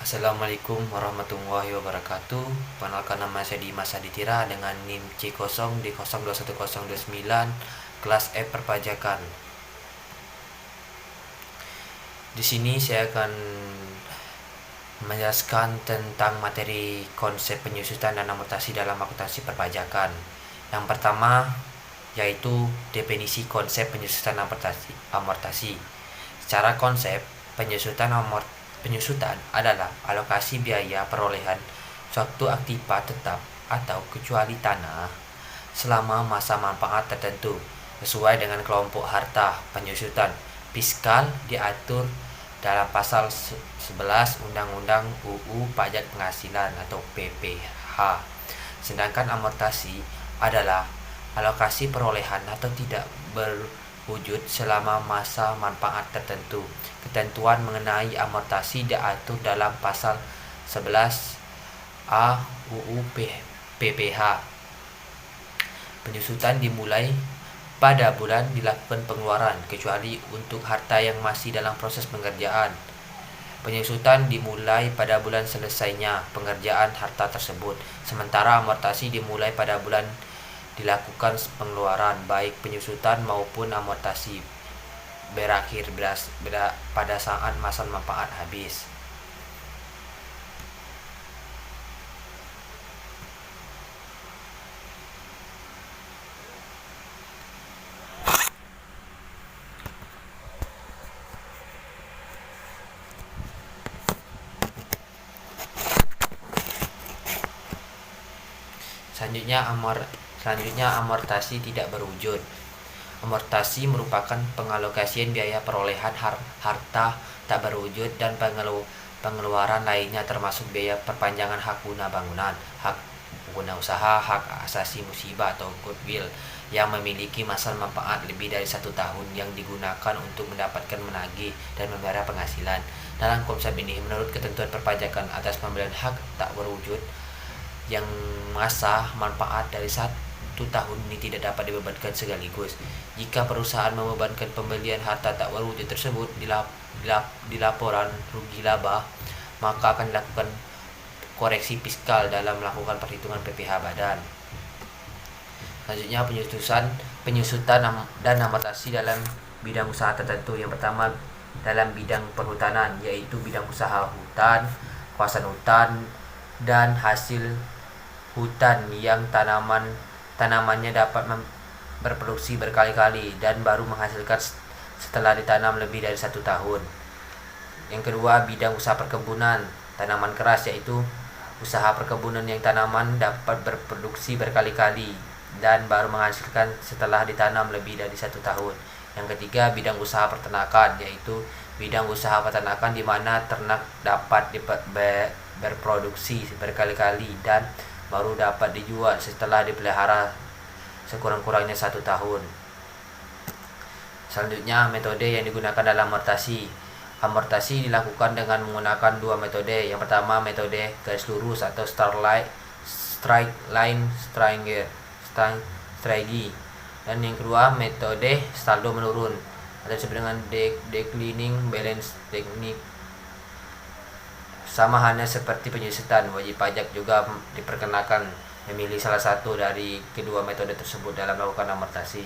Assalamualaikum warahmatullahi wabarakatuh. Perkenalkan, nama saya Dimas Aditira dengan NIM C0 di 021029 kelas E perpajakan. Di sini saya akan menjelaskan tentang materi konsep penyusutan dan amortasi dalam akuntansi perpajakan. Yang pertama yaitu definisi konsep penyusutan amortasi. Secara konsep, penyusutan adalah alokasi biaya perolehan suatu aktiva tetap atau kecuali tanah selama masa manfaat tertentu sesuai dengan kelompok harta. Penyusutan fiskal diatur dalam pasal 11 Undang-Undang UU Pajak Penghasilan atau PPH. Sedangkan amortasi adalah alokasi perolehan atau tidak berwujud selama masa manfaat tertentu. Ketentuan mengenai amortasi diatur dalam pasal 11A UU PPH. Penyusutan dimulai pada bulan dilakukan pengeluaran, kecuali untuk harta yang masih dalam proses pengerjaan. Penyusutan dimulai pada bulan selesainya pengerjaan harta tersebut, sementara amortasi dimulai pada bulan dilakukan pengeluaran. Baik penyusutan maupun amortasi berakhir pada saat masa manfaat habis. Selanjutnya amortasi tidak berwujud. Amortasi merupakan pengalokasian biaya perolehan harta tak berwujud dan pengeluaran lainnya, termasuk biaya perpanjangan hak guna bangunan, hak guna usaha, hak asasi musibah atau goodwill yang memiliki masa manfaat lebih dari 1 tahun yang digunakan untuk mendapatkan, menagih, dan memelihara penghasilan. Dalam konsep ini, menurut ketentuan perpajakan atas pembelian hak tak berwujud yang masa manfaat dari 1 tahun ini tidak dapat dibebankan sekaligus. Jika perusahaan membebankan pembelian harta tak berwujud tersebut di laporan rugi laba, maka akan dilakukan koreksi fiskal dalam melakukan perhitungan PPH badan. Selanjutnya penyusutan dan amortasi dalam bidang usaha tertentu. Yang pertama dalam bidang perhutanan, yaitu bidang usaha hutan, kawasan hutan, dan hasil hutan yang tanamannya dapat berproduksi berkali-kali dan baru menghasilkan setelah ditanam lebih dari 1 tahun. Yang kedua, bidang usaha perkebunan, tanaman keras, yaitu usaha perkebunan yang tanaman dapat berproduksi berkali-kali dan baru menghasilkan setelah ditanam lebih dari 1 tahun. Yang ketiga, bidang usaha peternakan, yaitu bidang usaha peternakan di mana ternak dapat berproduksi berkali-kali dan baru dapat dijual setelah dipelihara sekurang-kurangnya 1 tahun. Selanjutnya, metode yang digunakan dalam amortasi. Amortasi dilakukan dengan menggunakan 2 metode. Yang pertama, metode garis lurus atau straight line strategy, dan yang kedua metode saldo menurun atau disebut dengan declining balance technique. Sama halnya seperti penyusutan, wajib pajak juga diperkenakan memilih salah satu dari kedua metode tersebut dalam melakukan amortasi.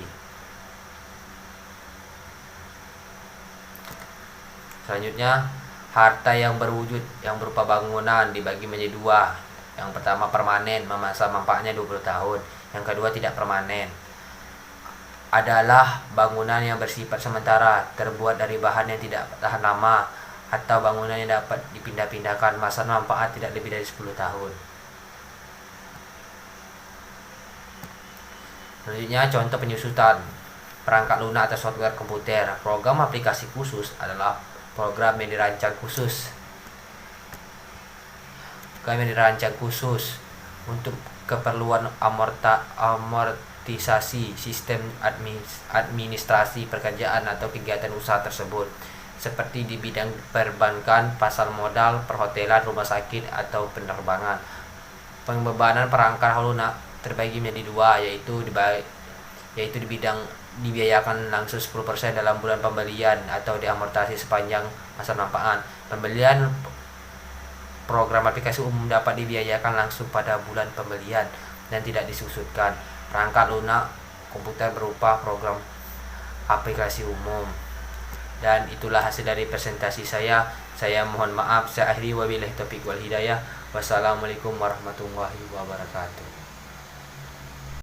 Selanjutnya, harta yang berwujud yang berupa bangunan dibagi menjadi 2. Yang pertama permanen, masa manfaatnya 20 tahun. Yang kedua tidak permanen, adalah bangunan yang bersifat sementara, terbuat dari bahan yang tidak tahan lama, atau bangunan yang dapat dipindah-pindahkan, masa manfaat tidak lebih dari 10 tahun. Selanjutnya, contoh penyusutan. Perangkat lunak atau software komputer. Program aplikasi khusus adalah program yang dirancang khusus untuk keperluan amortisasi sistem administrasi pekerjaan atau kegiatan usaha tersebut, seperti di bidang perbankan, pasar modal, perhotelan, rumah sakit, atau penerbangan. Pembebanan perangkat lunak terbagi menjadi 2, yaitu di bidang dibiayakan langsung 10% dalam bulan pembelian atau diamortasi sepanjang masa manfaat. Pembelian Program aplikasi umum dapat dibiayakan langsung pada bulan pembelian dan tidak disusutkan. Perangkat lunak komputer berupa program aplikasi umum. Dan itulah hasil dari presentasi saya. Saya mohon maaf, saya akhiri, wabillahi taufiq wal hidayah. Wassalamualaikum warahmatullahi wabarakatuh.